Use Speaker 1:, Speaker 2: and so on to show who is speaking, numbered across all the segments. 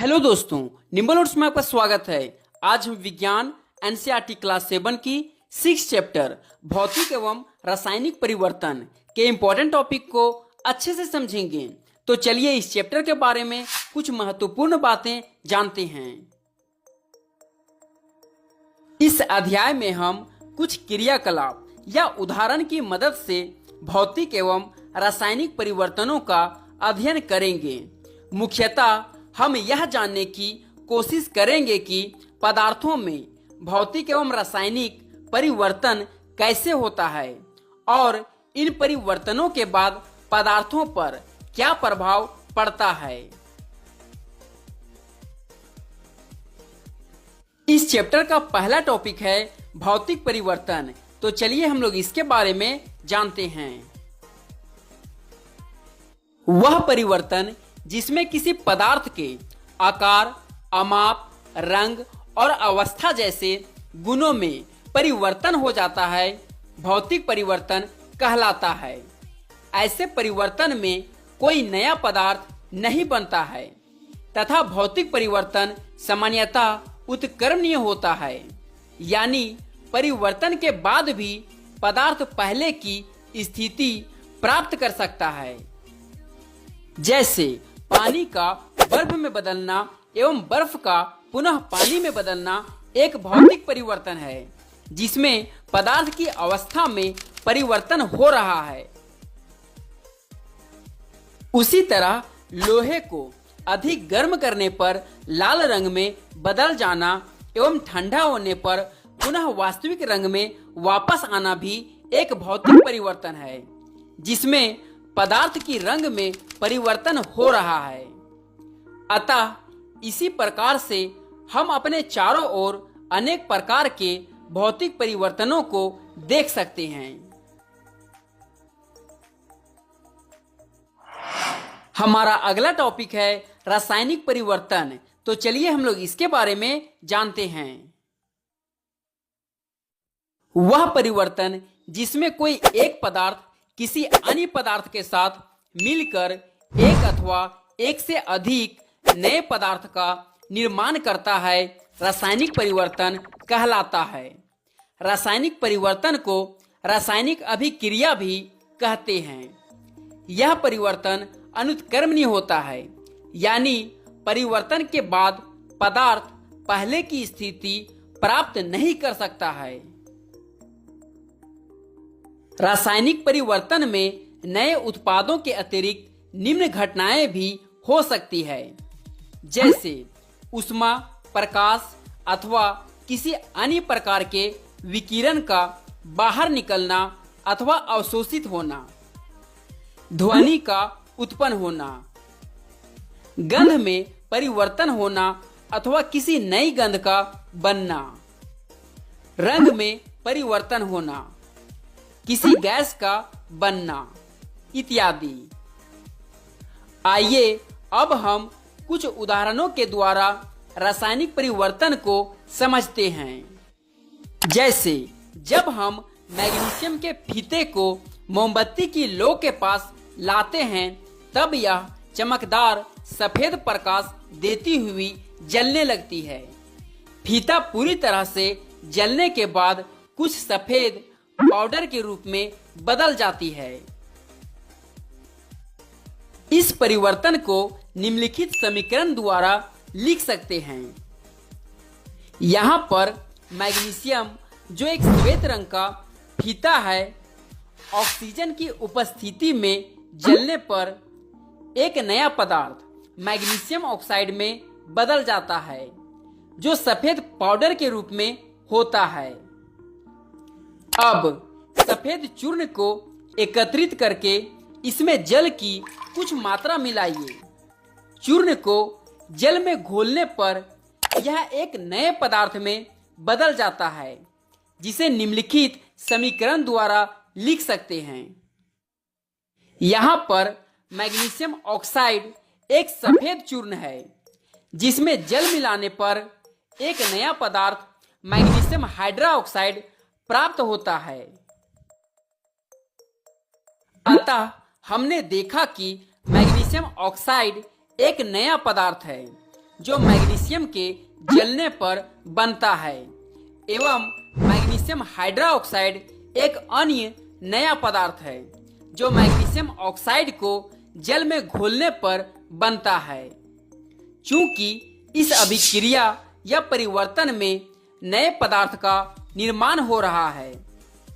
Speaker 1: Hello दोस्तों, nimble notes में आपका स्वागत है। आज हम विज्ञान एनसीईआरटी क्लास 7 की 6 चैप्टर भौतिक एवं रासायनिक परिवर्तन के इम्पोर्टेंट टॉपिक को अच्छे से समझेंगे। तो चलिए इस चैप्टर के बारे में कुछ महत्वपूर्ण बातें जानते हैं। इस अध्याय में हम कुछ क्रियाकलाप या उदाहरण की मदद से भौतिक एवं रासायनिक परिवर्तनों का अध्ययन करेंगे। मुख्यतः हम यह जानने की कोशिश करेंगे कि पदार्थों में भौतिक एवं रासायनिक परिवर्तन कैसे होता है और इन परिवर्तनों के बाद पदार्थों पर क्या प्रभाव पड़ता है। इस चैप्टर का पहला टॉपिक है भौतिक परिवर्तन। तो चलिए हम लोग इसके बारे में जानते हैं। वह परिवर्तन जिसमें किसी पदार्थ के आकार, अमाप, रंग और अवस्था जैसे गुणों में परिवर्तन हो जाता है, भौतिक परिवर्तन कहलाता है। ऐसे परिवर्तन में कोई नया पदार्थ नहीं बनता है तथा भौतिक परिवर्तन सामान्यतः उत्क्रमणीय होता है, यानी परिवर्तन के बाद भी पदार्थ पहले की स्थिति प्राप्त कर सकता है। जैसे पानी का बर्फ में बदलना एवं बर्फ का पुनः पानी में बदलना एक भौतिक परिवर्तन है जिसमें पदार्थ की अवस्था में परिवर्तन हो रहा है। उसी तरह लोहे को अधिक गर्म करने पर लाल रंग में बदल जाना एवं ठंडा होने पर पुनः वास्तविक रंग में वापस आना भी एक भौतिक परिवर्तन है जिसमें पदार्थ की रंग में परिवर्तन हो रहा है। अतः इसी प्रकार से हम अपने चारों ओर अनेक प्रकार के भौतिक परिवर्तनों को देख सकते हैं। हमारा अगला टॉपिक है रासायनिक परिवर्तन। तो चलिए हम लोग इसके बारे में जानते हैं। वह परिवर्तन जिसमें कोई एक पदार्थ किसी अन्य पदार्थ के साथ मिलकर एक अथवा एक से अधिक नए पदार्थ का निर्माण करता है, रासायनिक परिवर्तन कहलाता है। रासायनिक परिवर्तन को रासायनिक अभिक्रिया भी कहते हैं। यह परिवर्तन अनुत्क्रमणीय होता है, यानी परिवर्तन के बाद पदार्थ पहले की स्थिति प्राप्त नहीं कर सकता है। रासायनिक परिवर्तन में नए उत्पादों के अतिरिक्त निम्न घटनाएं भी हो सकती है, जैसे ऊष्मा, प्रकाश अथवा किसी अन्य प्रकार के विकिरण का बाहर निकलना अथवा अवशोषित होना, ध्वनि का उत्पन्न होना, गंध में परिवर्तन होना अथवा किसी नई गंध का बनना, रंग में परिवर्तन होना, किसी गैस का बनना इत्यादि। आइए अब हम कुछ उदाहरणों के द्वारा रासायनिक परिवर्तन को समझते हैं। जैसे जब हम मैग्नीशियम के फीते को मोमबत्ती की लो के पास लाते हैं तब यह चमकदार सफेद प्रकाश देती हुई जलने लगती है। फीता पूरी तरह से जलने के बाद कुछ सफेद पाउडर के रूप में बदल जाती है। इस परिवर्तन को निम्नलिखित समीकरण द्वारा लिख सकते हैं। यहाँ पर मैग्नीशियम जो एक श्वेत रंग का फीता है, ऑक्सीजन की उपस्थिति में जलने पर एक नया पदार्थ मैग्नीशियम ऑक्साइड में बदल जाता है जो सफेद पाउडर के रूप में होता है। अब सफेद चूर्ण को एकत्रित करके इसमें जल की कुछ मात्रा मिलाइए। चूर्ण को जल में घोलने पर यह एक नए पदार्थ में बदल जाता है जिसे निम्नलिखित समीकरण द्वारा लिख सकते हैं। यहाँ पर मैग्नीशियम ऑक्साइड एक सफेद चूर्ण है जिसमें जल मिलाने पर एक नया पदार्थ मैग्नीशियम हाइड्रोक्साइड प्राप्त होता है। अतः हमने देखा कि मैग्नीशियम ऑक्साइड एक नया पदार्थ है जो मैग्नीशियम के जलने पर बनता है, एवं मैग्नीशियम हाइड्रोक्साइड एक अन्य नया पदार्थ है जो मैग्नीशियम ऑक्साइड को जल में घोलने पर बनता है। चूंकि इस अभिक्रिया या परिवर्तन में नए पदार्थ का निर्माण हो रहा है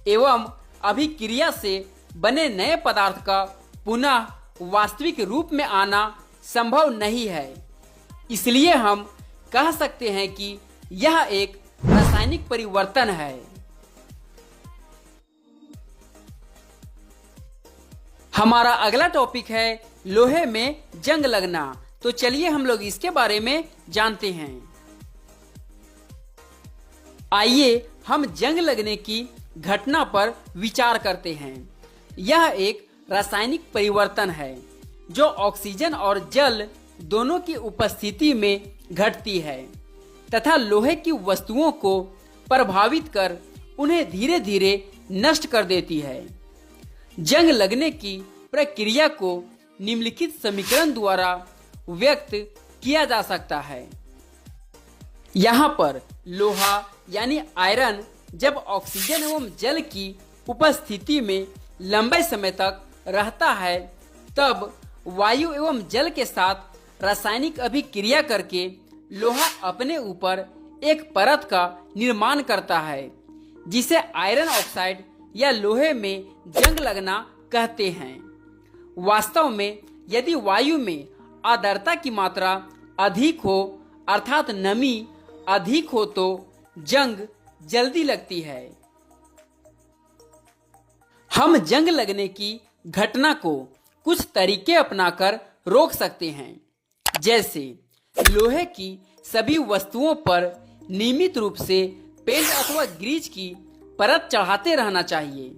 Speaker 1: एवं अभिक्रिया से बने नए पदार्थ का पुनः वास्तविक रूप में आना संभव नहीं है, इसलिए हम कह सकते हैं कि यह एक रासायनिक परिवर्तन है। हमारा अगला टॉपिक है लोहे में जंग लगना। तो चलिए हम लोग इसके बारे में जानते हैं। आइए हम जंग लगने की घटना पर विचार करते हैं। यह एक रासायनिक परिवर्तन है जो ऑक्सीजन और जल दोनों की उपस्थिति में घटती है तथा लोहे की वस्तुओं को प्रभावित कर उन्हें धीरे धीरे नष्ट कर देती है। जंग लगने की प्रक्रिया को निम्नलिखित समीकरण द्वारा व्यक्त किया जा सकता है। यहाँ पर लोहा यानी आयरन जब ऑक्सीजन एवं जल की उपस्थिति में लंबे समय तक रहता है तब वायु एवं जल के साथ रासायनिक अभिक्रिया करके लोहा अपने ऊपर एक परत का निर्माण करता है जिसे आयरन ऑक्साइड या लोहे में जंग लगना कहते हैं। वास्तव में यदि वायु में आर्द्रता की मात्रा अधिक हो अर्थात नमी अधिक हो तो जंग जल्दी लगती है। हम जंग लगने की घटना को कुछ तरीके अपनाकर रोक सकते हैं, जैसे लोहे की सभी वस्तुओं पर नियमित रूप से पेंट अथवा ग्रीज की परत चढ़ाते रहना चाहिए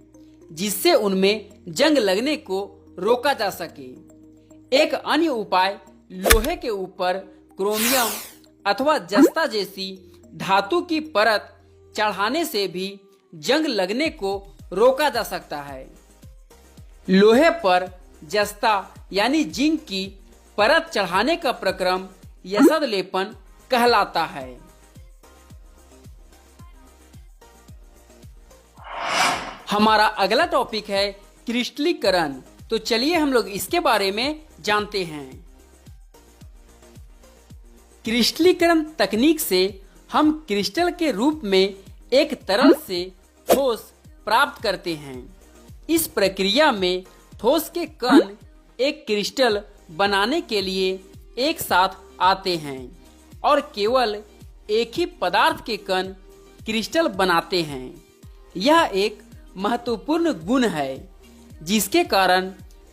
Speaker 1: जिससे उनमें जंग लगने को रोका जा सके। एक अन्य उपाय लोहे के ऊपर क्रोमियम अथवा जस्ता जैसी धातु की परत चढ़ाने से भी जंग लगने को रोका जा सकता है। लोहे पर जस्ता यानी जिंक की परत चढ़ाने का प्रक्रम यसद लेपन कहलाता है। हमारा अगला टॉपिक है क्रिस्टलीकरण। तो चलिए हम लोग इसके बारे में जानते हैं। क्रिस्टलीकरण तकनीक से हम क्रिस्टल के रूप में एक तरल से ठोस प्राप्त करते हैं। इस प्रक्रिया में ठोस के कण एक क्रिस्टल बनाने के लिए एक साथ आते हैं और केवल एक ही पदार्थ के कण क्रिस्टल बनाते हैं। यह एक महत्वपूर्ण गुण है जिसके कारण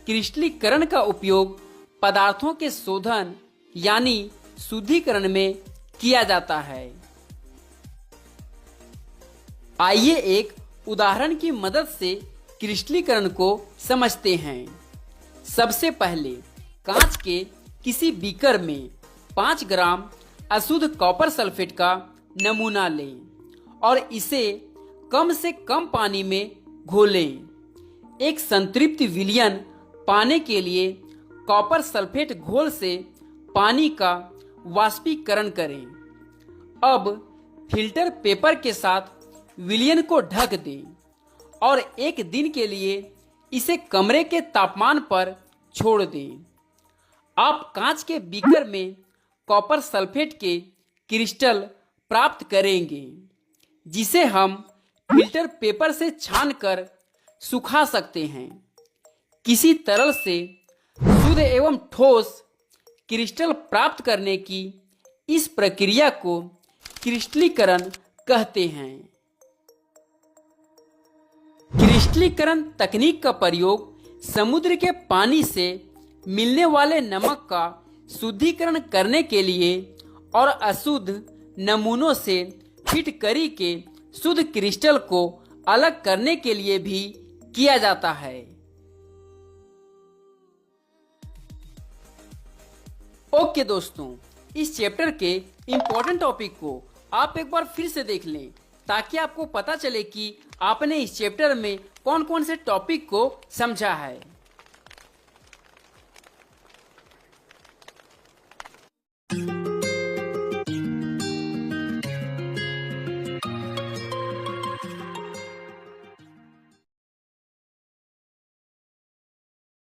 Speaker 1: क्रिस्टलीकरण का उपयोग पदार्थों के शोधन यानी शुद्धिकरण में किया जाता है। आइए एक उदाहरण की मदद से क्रिस्टलीकरण को समझते हैं। सबसे पहले कांच के किसी बीकर में 5 ग्राम अशुद्ध कॉपर सल्फेट का नमूना लें और इसे कम से कम पानी में घोलें। एक संतृप्त विलयन पाने के लिए कॉपर सल्फेट घोल से पानी का वाष्पीकरण करें। अब फिल्टर पेपर के साथ विलयन को ढक दें और 1 दिन के लिए इसे कमरे के तापमान पर छोड़ दें। आप कांच के बीकर में कॉपर सल्फेट के क्रिस्टल प्राप्त करेंगे जिसे हम फिल्टर पेपर से छानकर सुखा सकते हैं। किसी तरल से शुद्ध एवं ठोस क्रिस्टल प्राप्त करने की इस प्रक्रिया को क्रिस्टलीकरण कहते हैं। क्रिस्टलीकरण तकनीक का प्रयोग समुद्र के पानी से मिलने वाले नमक का शुद्धिकरण करने के लिए और अशुद्ध नमूनों से फिटकरी के शुद्ध क्रिस्टल को अलग करने के लिए भी किया जाता है। ओके दोस्तों, इस चैप्टर के इम्पोर्टेंट टॉपिक को आप एक बार फिर से देख लें ताकि आपको पता चले कि आपने इस चैप्टर में कौन कौन से टॉपिक को समझा है।